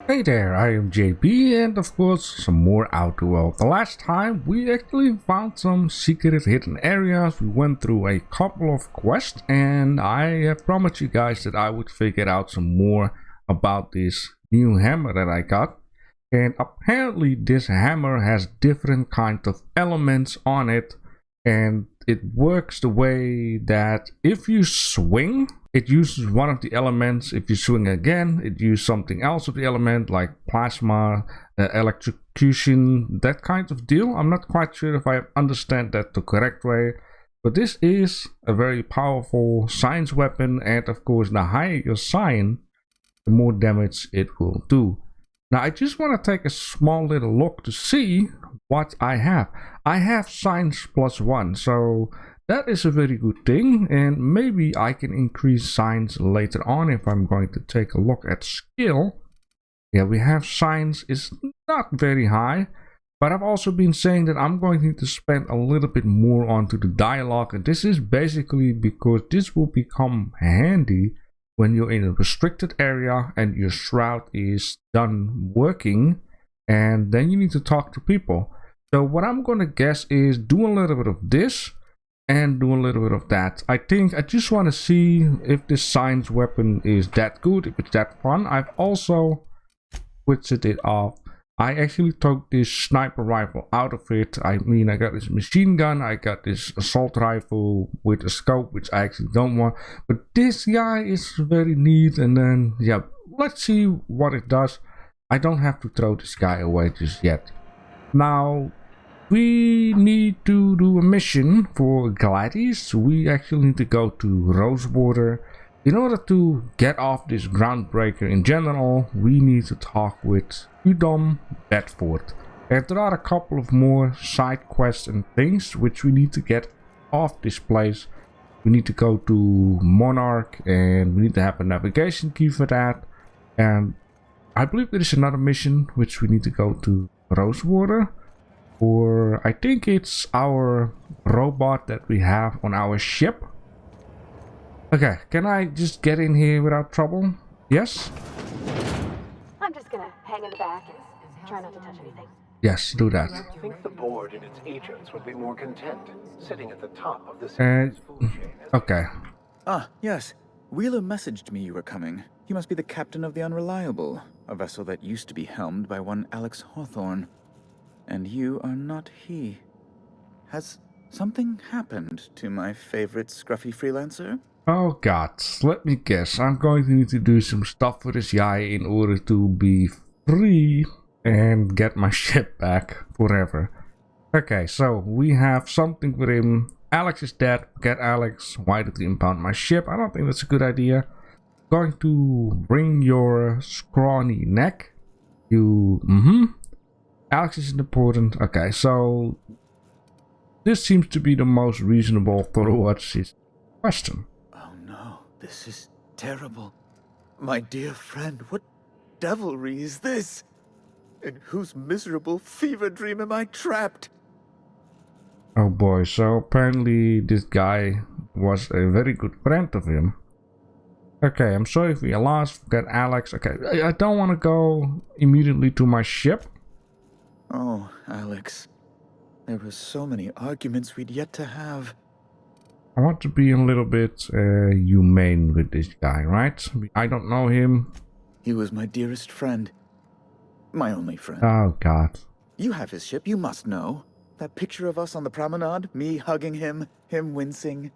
Hey there, I am JP and of course some more Outer World. The last time we actually found some secret hidden areas, we went through a couple of quests and I have promised you guys that I would figure out some more about this new hammer that I got. And apparently this hammer has different kinds of elements on it and it works the way that if you swing, it uses one of the elements. If you swing again, it uses something else of the element, like plasma, electrocution, that kind of deal. I'm not quite sure if I understand that the correct way, but this is a very powerful science weapon, and of course the higher your science, the more damage it will do. Now I just want to take a small little look to see what I have. I have science +1, so that is a very good thing, and maybe I can increase science later on if I'm going to take a look at skill. Yeah, we have science is not very high, but I've also been saying that I'm going to need to spend a little bit more onto the dialogue, and this is basically because this will become handy when you're in a restricted area and your shroud is done working, and then you need to talk to people. So what I'm going to guess is do a little bit of this and do a little bit of that. I think I just want to see if this science weapon is that good, if it's that fun. I've also switched it off. I actually took this sniper rifle out of it. I mean, I got this machine gun, I got this assault rifle with a scope, which I actually don't want. But this guy is very neat, and then, yeah, let's see what it does. I don't have to throw this guy away just yet. Now, we need to do a mission for Gladys. We actually need to go to Rosewater. In order to get off this groundbreaker in general, we need to talk with Udom Bedford. And there are a couple of more side quests and things which we need to get off this place. We need to go to Monarch and we need to have a navigation key for that. And I believe there is another mission which we need to go to Rosewater. Or I think it's our robot that we have on our ship. Okay, can I just get in here without trouble? Yes? I'm just gonna hang in the back and try not to touch anything. Yes, do that. I think the board and its agents would be more content sitting at the top of the food chain. Okay. Ah, yes. Wheeler messaged me you were coming. He must be the captain of the Unreliable, a vessel that used to be helmed by one Alex Hawthorne. And you are not he. Has something happened to my favorite scruffy freelancer? Oh god, let me guess. I'm going to need to do some stuff for this guy in order to be free and get my ship back forever. Okay, so we have something for him. Alex is dead. Get Alex. Why did he impound my ship? I don't think that's a good idea. Going to wring your scrawny neck. Alex is important. Okay, so this seems to be the most reasonable towards his question. Oh no, this is terrible. My dear friend, what devilry is this? In whose miserable fever dream am I trapped? Oh boy, so apparently this guy was a very good friend of him. Okay, I'm sorry if we lost. Forget Alex. Okay, I don't want to go immediately to my ship. Oh, Alex. There were so many arguments we'd yet to have. I want to be a little bit humane with this guy, right? I don't know him. He was my dearest friend. My only friend. Oh god. You have his ship, you must know. That picture of us on the promenade, me hugging him, him wincing.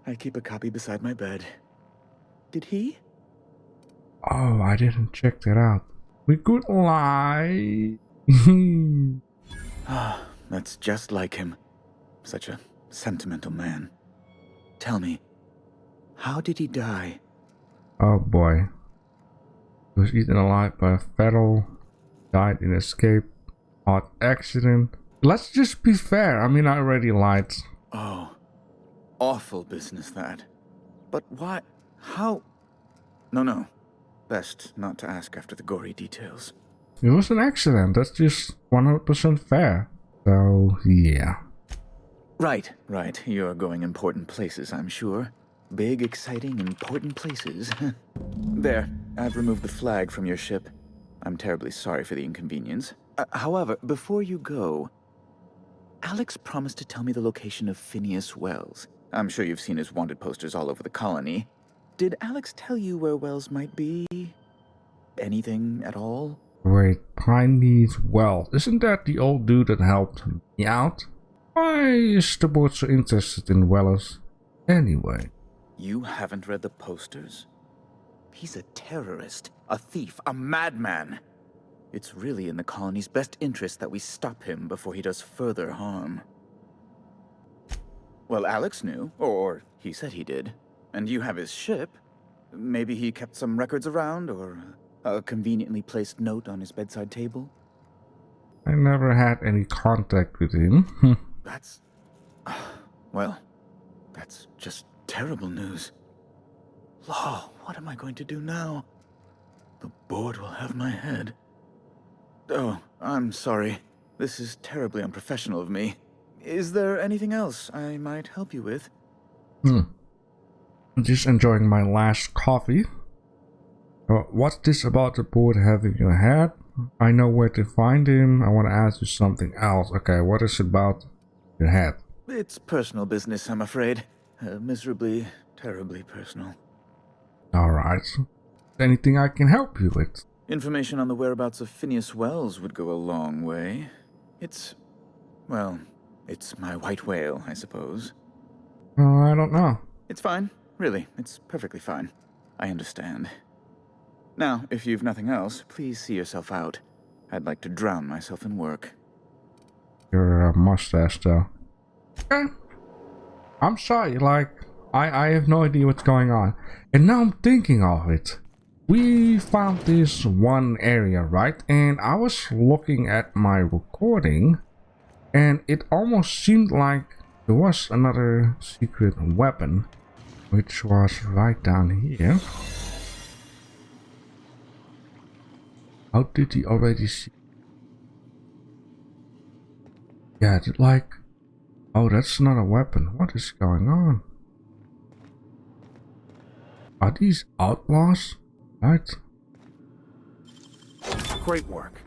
I keep a copy beside my bed. Did he? Oh, I didn't check that out. We could lie. Ah, that's just like him. Such a sentimental man. Tell me, how did he die? Oh boy. He was eaten alive by a feral. Died in escape. Odd accident. Let's just be fair. I mean, I already lied. Oh, awful business that. But why? How? No. Best not to ask after the gory details. It was an accident. That's just 100% fair. So, yeah. Right. You're going important places, I'm sure. Big, exciting, important places. There, I've removed the flag from your ship. I'm terribly sorry for the inconvenience. However, before you go, Alex promised to tell me the location of Phineas Wells. I'm sure you've seen his wanted posters all over the colony. Did Alex tell you where Wells might be? Anything at all? Wait, Piney's Wells. Isn't that the old dude that helped me out? Why is the board so interested in Wells anyway? You haven't read the posters? He's a terrorist, a thief, a madman. It's really in the colony's best interest that we stop him before he does further harm. Well, Alex knew, or he said he did. And you have his ship. Maybe he kept some records around, or a conveniently placed note on his bedside table? I never had any contact with him. That's... well, that's just terrible news. Law, what am I going to do now? The board will have my head. Oh, I'm sorry. This is terribly unprofessional of me. Is there anything else I might help you with? I'm just enjoying my last coffee. What's this about the board having your head? I know where to find him. I want to ask you something else. Okay, what is it about your head? It's personal business, I'm afraid. Miserably, terribly personal. Alright. Anything I can help you with? Information on the whereabouts of Phineas Wells would go a long way. Well, it's my white whale, I suppose. I don't know. It's fine. Really, it's perfectly fine. I understand. Now, if you've nothing else, please see yourself out. I'd like to drown myself in work. Your mustache, though. Okay. I'm sorry, I have no idea what's going on. And now I'm thinking of it. We found this one area, right? And I was looking at my recording, and it almost seemed like there was another secret weapon, which was right down here. How did he already see? Yeah, oh, that's not a weapon. What is going on? Are these outlaws? Right. Great work.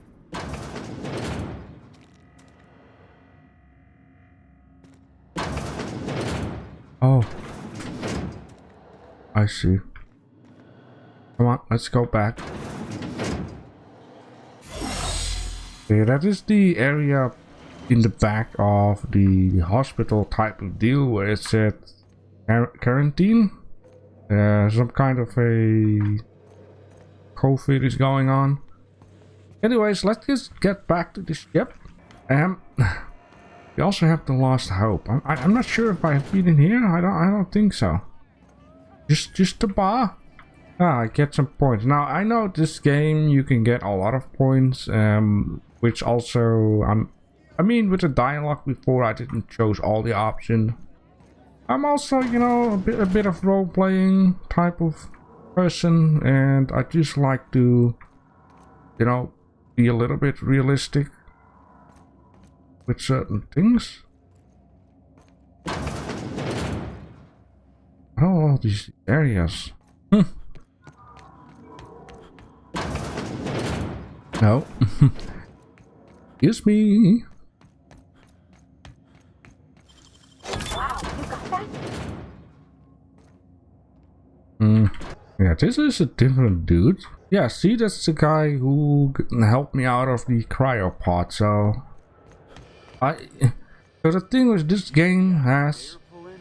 Oh. I see. Come on, let's go back. Okay, that is the area in the back of the hospital type of deal where it said quarantine. Some kind of a COVID is going on. Anyways, let's just get back to the ship. We also have the Lost Hope. I'm not sure if I've been in here. I don't think so. Just the bar. I get some points. Now I know this game you can get a lot of points. Which also I mean, with the dialogue before, I didn't choose all the options. I'm also, you know, a bit of role-playing type of person, and I just like to, you know, be a little bit realistic with certain things. Oh, all these areas. No. Excuse me. Wow, you got that? Yeah, this is a different dude. Yeah, see, that's the guy who helped me out of the cryopod. So the thing is, this game has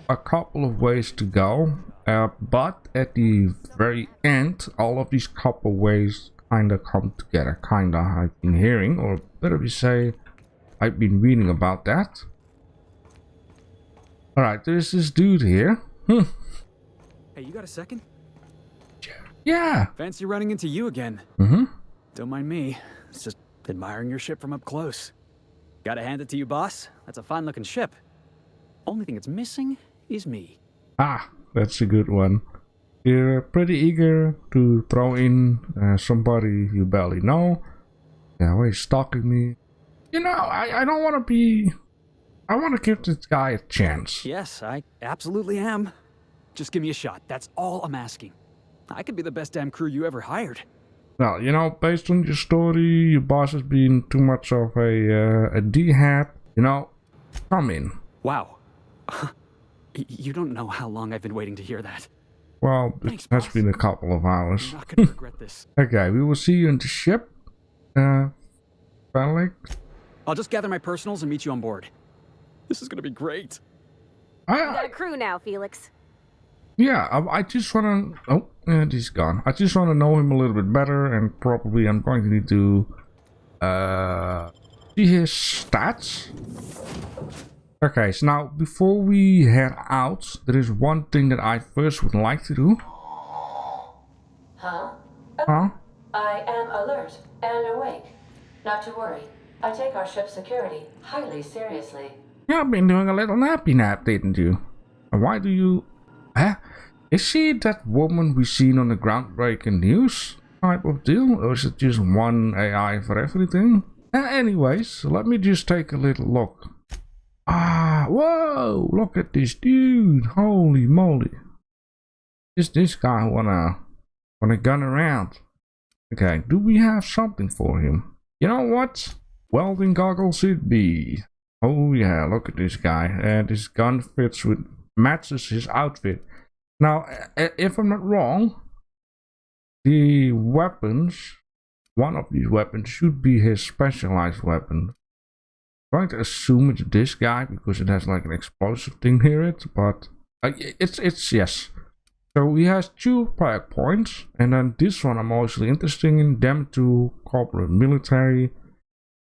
a couple of ways to go, but at the very end, all of these couple ways kinda come together. Kinda, I've been hearing, or better we say, I've been reading about that. Alright, there's this dude here. Hey, you got a second? Yeah. Fancy running into you again. Don't mind me. It's just admiring your ship from up close. Gotta hand it to you, boss. That's a fine-looking ship. Only thing it's missing is me. Ah, that's a good one. You're pretty eager to throw in somebody you barely know. Yeah, why he's stalking me. You know, I don't want to be... I want to give this guy a chance. Yes, I absolutely am. Just give me a shot. That's all I'm asking. I could be the best damn crew you ever hired. Well, you know, based on your story, your boss has been too much of a D-hat. You know, come in. Wow. You don't know how long I've been waiting to hear that. Well, it Thanks, has boss. been a couple of hours. I'm not gonna regret this. Okay, we will see you in the ship. Felix. I'll just gather my personals and meet you on board. This is gonna be great. You got a crew now, Felix. Yeah, I just wanna... Oh, yeah, he's gone. I just wanna know him a little bit better, and probably I'm going to need to... see his stats. Okay, so now, before we head out, there is one thing that I first would like to do. Huh? Huh? I am alert and awake. Not to worry. I take our ship's security highly seriously. You've been doing a little nappy nap, didn't you? And why do you... Huh? Is she that woman we seen on the groundbreaking news type of deal? Or is it just one AI for everything? Anyways, let me just take a little look. Ah, whoa! Look at this dude! Holy moly! Is this guy wanna gun around? Okay, do we have something for him? You know what? Welding goggles it be. Oh yeah, look at this guy. And this gun matches his outfit. Now, if I'm not wrong, the weapons, one of these weapons should be his specialized weapon. I'm going to assume it's this guy because it has like an explosive thing here, but it's yes. So he has 2 perk points, and then this one I'm mostly interested in, them 2 corporate military.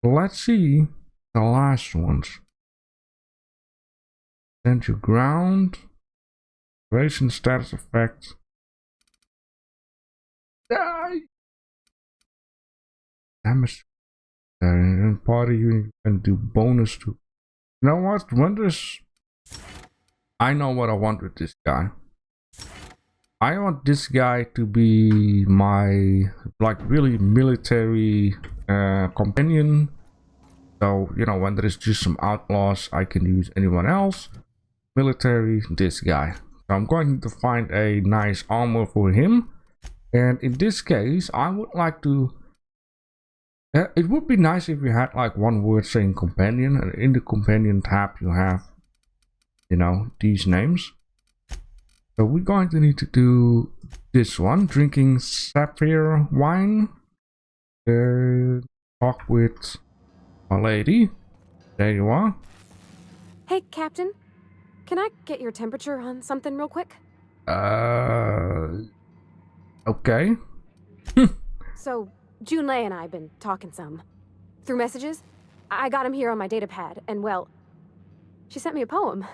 Let's see the last ones. Send you ground. Operation status effect. Die! Damage. And party you can do bonus to. You know what? I know what I want with this guy. I want this guy to be my like really military companion. So, you know, when there is just some outlaws, I can use anyone else. Military, this guy. So I'm going to find a nice armor for him. And in this case, I would like to... it would be nice if you had like one word saying companion. And in the companion tab you have, you know, these names. So we're going to need to do this one. Drinking sapphire wine. Talk with a lady. There you are. Hey, Captain. Can I get your temperature on something real quick? Okay. So, Junlei and I have been talking some. Through messages? I got him here on my data pad, and well, she sent me a poem.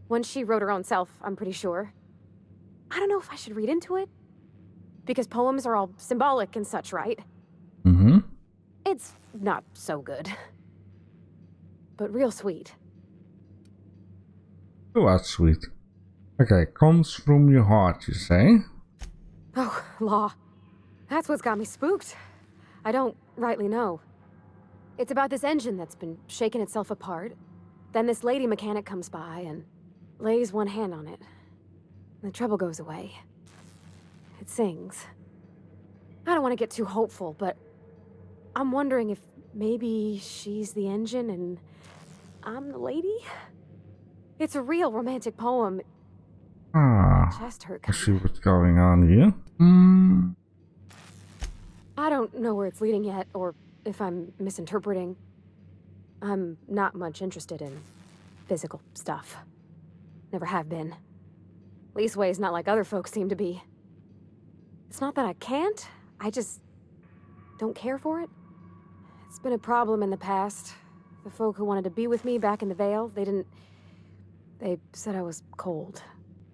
One she wrote her own self, I'm pretty sure. I don't know if I should read into it. Because poems are all symbolic and such, right? Mm-hmm. It's not so good. But real sweet. Oh, that's sweet. Okay, comes from your heart, you say? Oh, law. That's what's got me spooked. I don't rightly know. It's about this engine that's been shaking itself apart. Then this lady mechanic comes by and lays one hand on it. The trouble goes away. It sings. I don't want to get too hopeful, but I'm wondering if maybe she's the engine and I'm the lady? It's a real romantic poem. Ah, Chest hurt. I see what's going on here. I don't know where it's leading yet, or if I'm misinterpreting. I'm not much interested in physical stuff. Never have been. Leastways not like other folks seem to be. It's not that I can't, I just don't care for it. It's been a problem in the past. The folk who wanted to be with me back in the Vale, they said I was cold.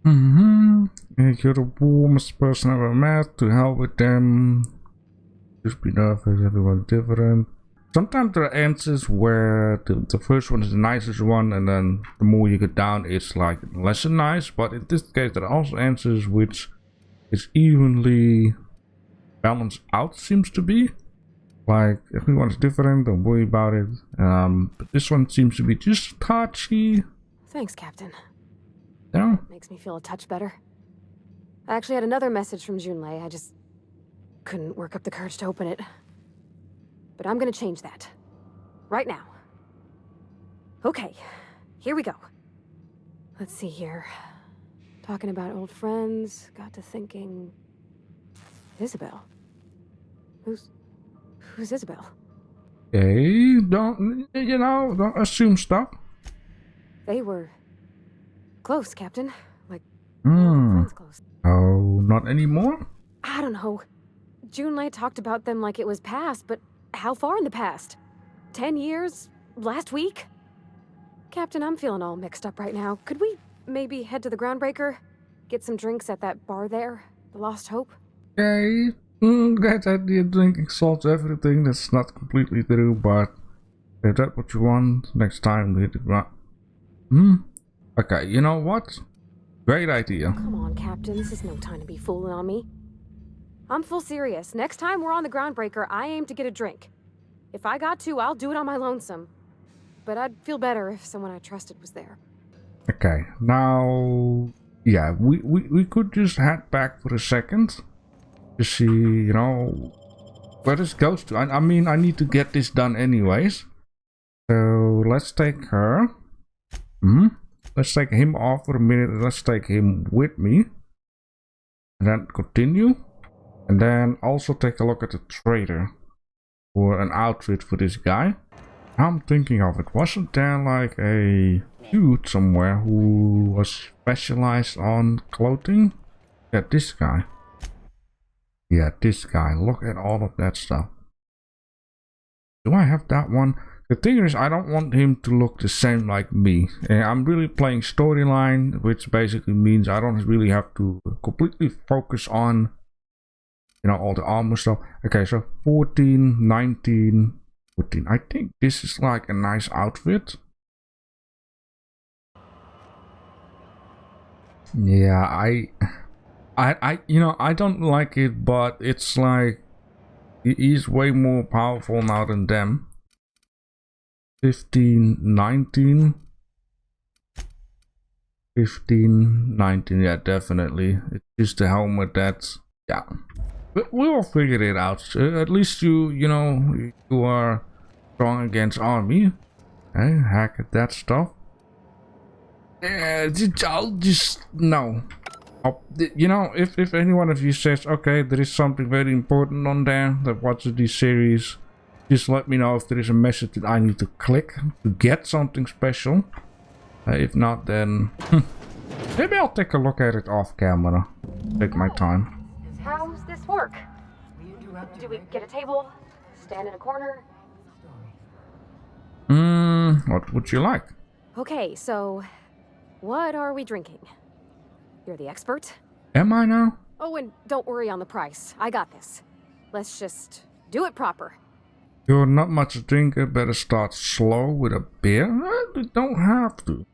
And you're the warmest person I've ever met. To hell with them. Just be nervous, everyone's different. Sometimes there are answers where the first one is the nicest one, and then the more you get down, it's like less than nice. But in this case, there are also answers which is evenly balanced out, seems to be. Like, everyone's different, don't worry about it. But this one seems to be just touchy. Thanks, Captain. Yeah. Makes me feel a touch better. I actually had another message from Junlei. couldn't work up the courage to open it. But I'm gonna change that. Right now. Okay, here we go. Let's see here. Talking about old friends, got to thinking... Isabel? Who's Isabel? Hey, don't assume stuff. They were... close, Captain. Like, Hmm. friends close. Oh, not anymore? I don't know. Junlei talked about them like it was past, but how far in the past? 10 years? Last week? Captain, I'm feeling all mixed up right now. Could we maybe head to the Groundbreaker? Get some drinks at that bar there? The Lost Hope? Okay. That idea drinking solves everything. That's not completely true, but if that's what you want, next time we hit it right. Okay, you know what? Great idea. Come on, Captain. This is no time to be fooling on me. I'm full serious. Next time we're on the Groundbreaker, I aim to get a drink. If I got to, I'll do it on my lonesome. But I'd feel better if someone I trusted was there. Okay, now... Yeah, we could just head back for a second. To see, where this goes to. I mean, I need to get this done anyways. So, let's take her. Let's take him off for a minute. Let's take him with me. And then continue. And then also take a look at the trader. For an outfit for this guy. I'm thinking of it. Wasn't there like a dude somewhere who was specialized on clothing? Yeah, this guy. Yeah, this guy. Look at all of that stuff. Do I have that one? The thing is, I don't want him to look the same like me. I'm really playing storyline, which basically means I don't really have to completely focus on, all the armor stuff. Okay, so 14, 19, 14. I think this is like a nice outfit. Yeah, I don't like it, but it's like he's way more powerful now than them. 15, 19. 15, 19, yeah, definitely. It's just the helmet that's, yeah. But we'll figure it out. At least you are strong against army. Hey, hack at that stuff. I'll just, no. If any one of you says, okay, there is something very important on there that watches this series, just let me know if there is a message that I need to click to get something special. If not, then maybe I'll take a look at it off camera. Take my time. How's this work? Do we get a table? Stand in a corner? What would you like? Okay, so what are we drinking? You're the expert? Am I now? Oh, and don't worry on the price. I got this. Let's just do it proper. You're not much a drinker, better start slow with a beer? You don't have to.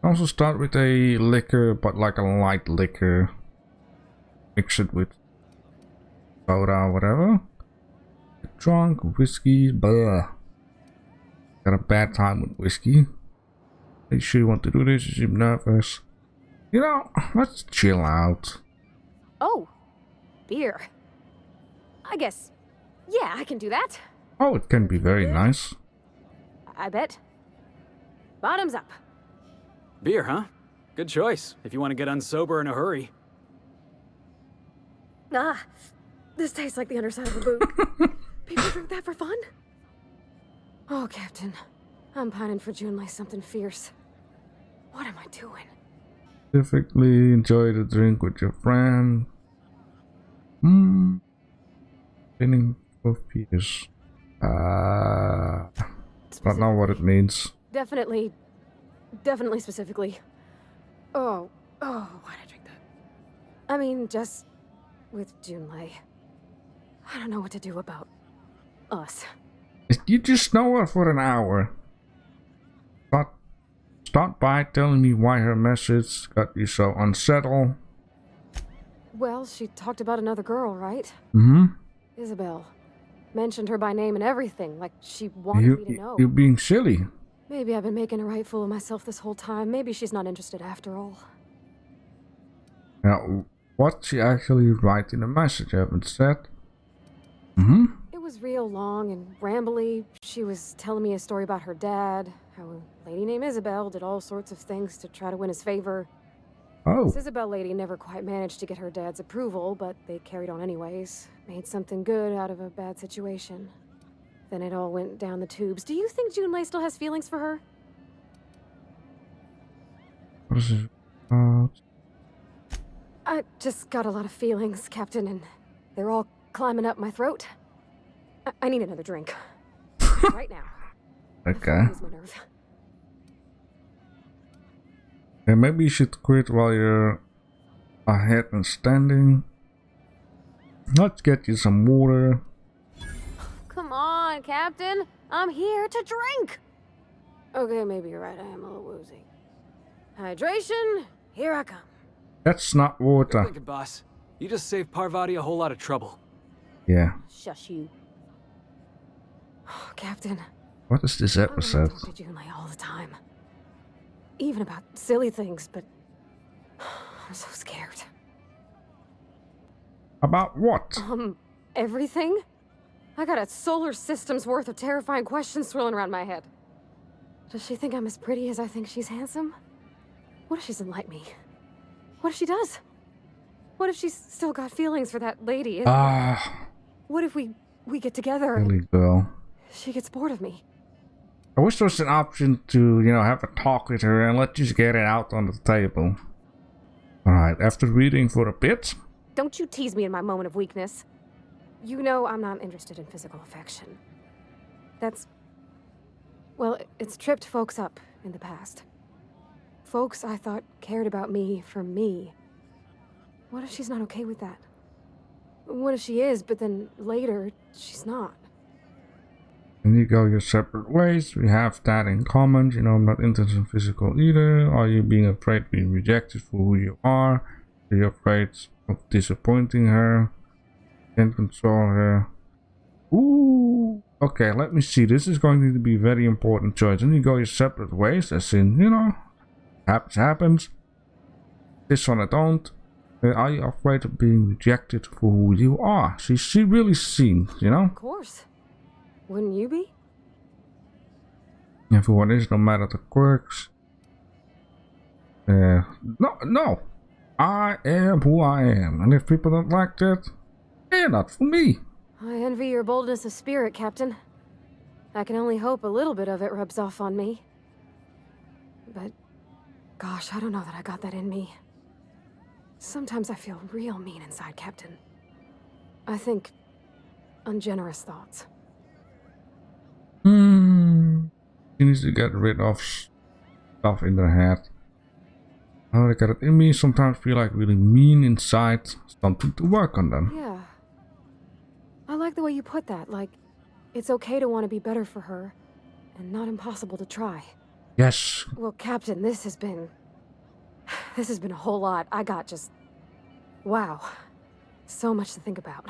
Also start with a liquor, but like a light liquor. Mix it with soda, whatever. Get drunk, whiskey, blah. Got a bad time with whiskey. Are you sure you want to do this? You seem nervous. Let's chill out. Oh, beer. I guess, yeah, I can do that. Oh, it can be very nice. I bet. Bottoms up. Beer, huh? Good choice, if you want to get unsober in a hurry. Ah, this tastes like the underside of a boot. People drink that for fun? Oh, Captain. I'm pining for June like something fierce. What am I doing? Specifically, enjoy the drink with your friend. Spinning for peers. Don't know what it means. Definitely specifically. Oh, why'd I drink that? I mean, just with Junlei. I don't know what to do about us. You just know her for an hour. Start by telling me why her message got you so unsettled. Well, she talked about another girl, right? Isabel. Mentioned her by name and everything, like she wanted me to know. You're being silly. Maybe I've been making a right fool of myself this whole time. Maybe she's not interested after all. Now, what she actually write in the message. I haven't said. It was real long and rambly. She was telling me a story about her dad, how a lady named Isabel did all sorts of things to try to win his favor. Oh. This Isabel lady never quite managed to get her dad's approval, but they carried on anyways. Made something good out of a bad situation. Then it all went down the tubes. Do you think Junlei still has feelings for her? What is it? I just got a lot of feelings, Captain, and they're all climbing up my throat. I need another drink. Right now. Okay. Lose my nerve. Yeah, maybe you should quit while you're ahead and standing. Let's get you some water. Come on, Captain. I'm here to drink. Okay, maybe you're right. I am a little woozy. Hydration, here I come. That's not water. Thinking, boss. You just saved Parvati a whole lot of trouble. Yeah. Shush you. Oh, Captain. What is this I episode? talk to Junlei all the time. Even about silly things, but I'm so scared. About what? Everything? I got a solar system's worth of terrifying questions swirling around my head. Does she think I'm as pretty as I think she's handsome? What if she doesn't like me? What if she does? What if she's still got feelings for that lady? What if we get together Silly and girl. she gets bored of me? I wish there was an option to, have a talk with her and let you get it out on the table. Alright, after reading for a bit. Don't you tease me in my moment of weakness. You know I'm not interested in physical affection. Well, it's tripped folks up in the past. Folks I thought cared about me for me. What if she's not okay with that? What if she is, but then later, she's not? And you go your separate ways. We have that in common. I'm not interested in physical either. Are you being afraid of being rejected for who you are? Are you afraid of disappointing her? Can't control her. Ooh. Okay, let me see. This is going to be a very important choice. And you go your separate ways, as in, happens. This one I don't. Are you afraid of being rejected for who you are? She really seems, Of course. Wouldn't you be? Everyone is, no matter the quirks. No. I am who I am. And if people don't like that, they're not for me. I envy your boldness of spirit, Captain. I can only hope a little bit of it rubs off on me. But, gosh, I don't know that I got that in me. Sometimes I feel real mean inside, Captain. I think ungenerous thoughts. She needs to get rid of stuff in her head. Oh, I got it in me. Sometimes feel like really mean inside. Something to work on them. Yeah. I like the way you put that. Like, it's okay to want to be better for her, and not impossible to try. Yes. Well, Captain, this has been a whole lot. I got just... Wow. So much to think about.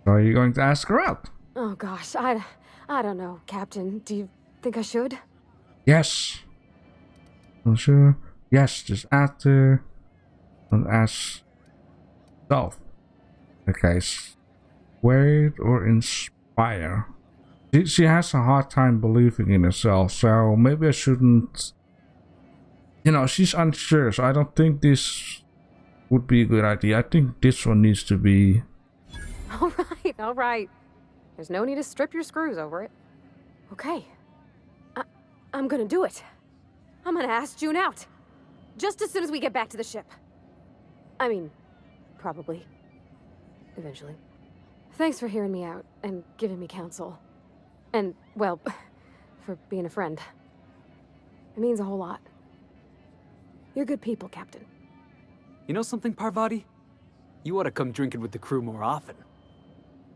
Are you going to ask her out? Oh gosh, I don't know, Captain. Do you think I should? Yes. Not sure. Yes, just ask her. And ask self. Okay. Wait or inspire. She has a hard time believing in herself, so maybe I shouldn't... she's unsure, so I don't think this would be a good idea. I think this one needs to be... All right. There's no need to strip your screws over it. Okay. I'm gonna do it. I'm gonna ask June out. Just as soon as we get back to the ship. I mean, probably. Eventually. Thanks for hearing me out and giving me counsel. And, well, for being a friend. It means a whole lot. You're good people, Captain. You know something, Parvati? You ought to come drinking with the crew more often.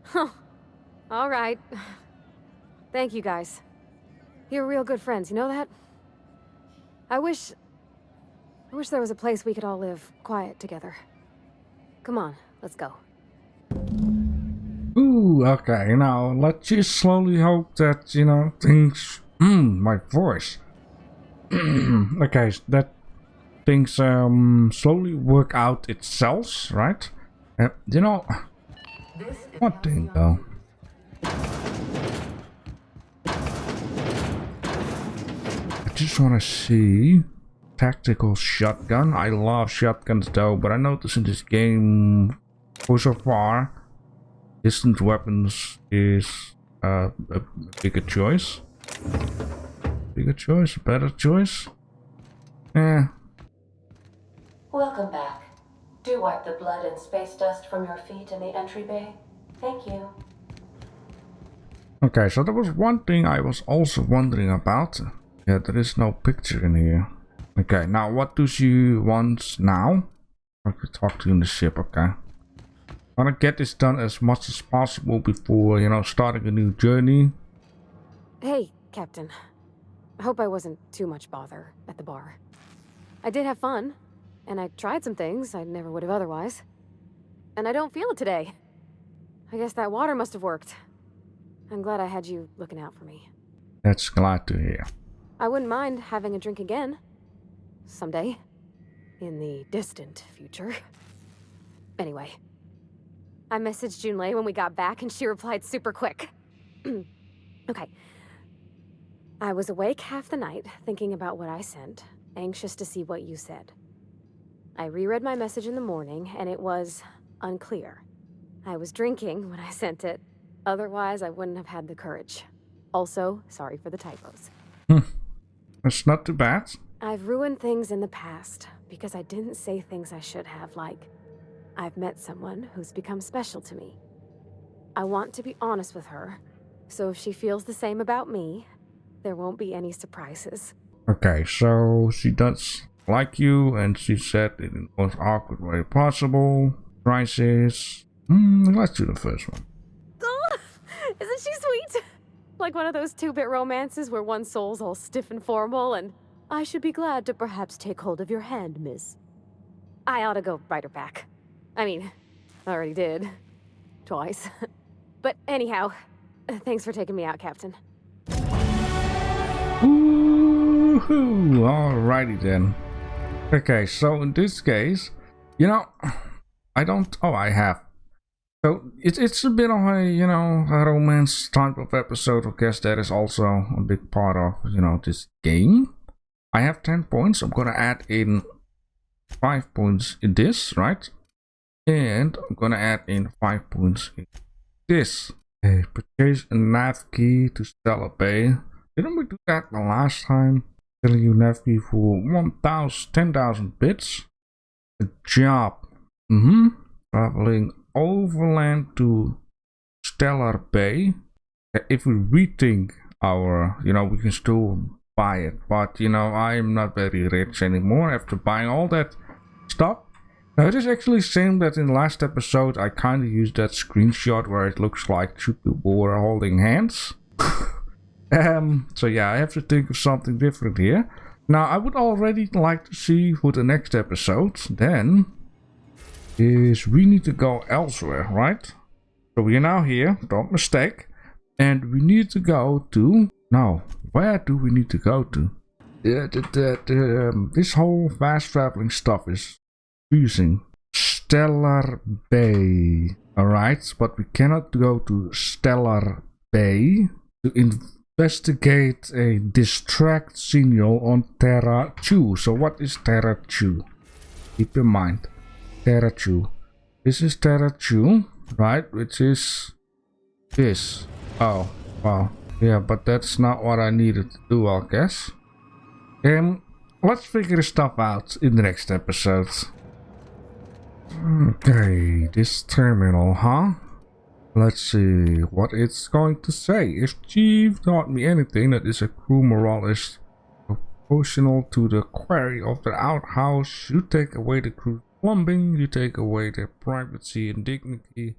Huh. All right. Thank you, guys. You're real good friends, you know that? I wish there was a place we could all live quiet together. Come on, let's go. Ooh, okay, now let's just slowly hope that, things... my voice. Okay, that things slowly work out itself, right? You know, one thing though. I just want to see tactical shotgun. I love shotguns though, but I noticed in this game, so far, distant weapons is a bigger choice. Bigger choice, better choice. Yeah. Welcome back. Do wipe the blood and space dust from your feet in the entry bay. Thank you. Okay, so there was one thing I was also wondering about. Yeah, there is no picture in here. Okay, now what do you want now? I could talk to you in the ship, okay. I want to get this done as much as possible before, you know, starting a new journey. Hey, Captain. I hope I wasn't too much bother at the bar. I did have fun, and I tried some things I never would have otherwise. And I don't feel it today. I guess that water must have worked. I'm glad I had you looking out for me. That's glad to hear. I wouldn't mind having a drink again. Someday. In the distant future. Anyway. I messaged Junlei when we got back and she replied super quick. Okay. I was awake half the night thinking about what I sent, anxious to see what you said. I reread my message in the morning and it was unclear. I was drinking when I sent it. Otherwise, I wouldn't have had the courage. Also, sorry for the typos. That's not too bad. I've ruined things in the past because I didn't say things I should have, like, I've met someone who's become special to me. I want to be honest with her, so if she feels the same about me, there won't be any surprises. Okay, so she does like you, and she said it in the most awkward way possible. Crisis. Let's do the first one. Oh, isn't she sweet? Like one of those 2-bit romances where one soul's all stiff and formal, and I should be glad to perhaps take hold of your hand, miss. I ought to go write her back. I mean, I already did. Twice. But anyhow, thanks for taking me out, Captain. Woohoo! Alrighty then. Okay, so in this case, you know, I don't. Oh, I have. So it's a bit of a, you know, a romance type of episode. I guess that is also a big part of, you know, this game. I have 10 points. I'm gonna add in 5 points in this, right? And I'm gonna add in 5 points in this. Okay, purchase a nav key to Stellar Bay. Didn't we do that the last time? Selling you nav key for 10,000 bits. A job. Traveling overland to Stellar Bay. If we rethink our, you know, we can still buy it, but you know, I'm not very rich anymore after buying all that stuff. Now it is actually same that in the last episode I kind of used that screenshot where it looks like two people were holding hands. So yeah, I have to think of something different here. Now I would already like to see for the next episode then is we need to go elsewhere, right? So we are now here, don't mistake, and we need to go to, now where do we need to go to? This whole fast traveling stuff is confusing. Stellar Bay, alright, but we cannot go to Stellar Bay to investigate a distract signal on Terra 2. So what is Terra 2? Keep in mind, Terra 2. This is Terra 2, right? Which is this. Oh, wow. Yeah, but that's not what I needed to do, I guess. Let's figure this stuff out in the next episode. Okay, this terminal, huh? Let's see what it's going to say. If Chief taught me anything, that is a crew morale is proportional to the query of the outhouse. You take away the crew's plumbing, you take away their privacy and dignity.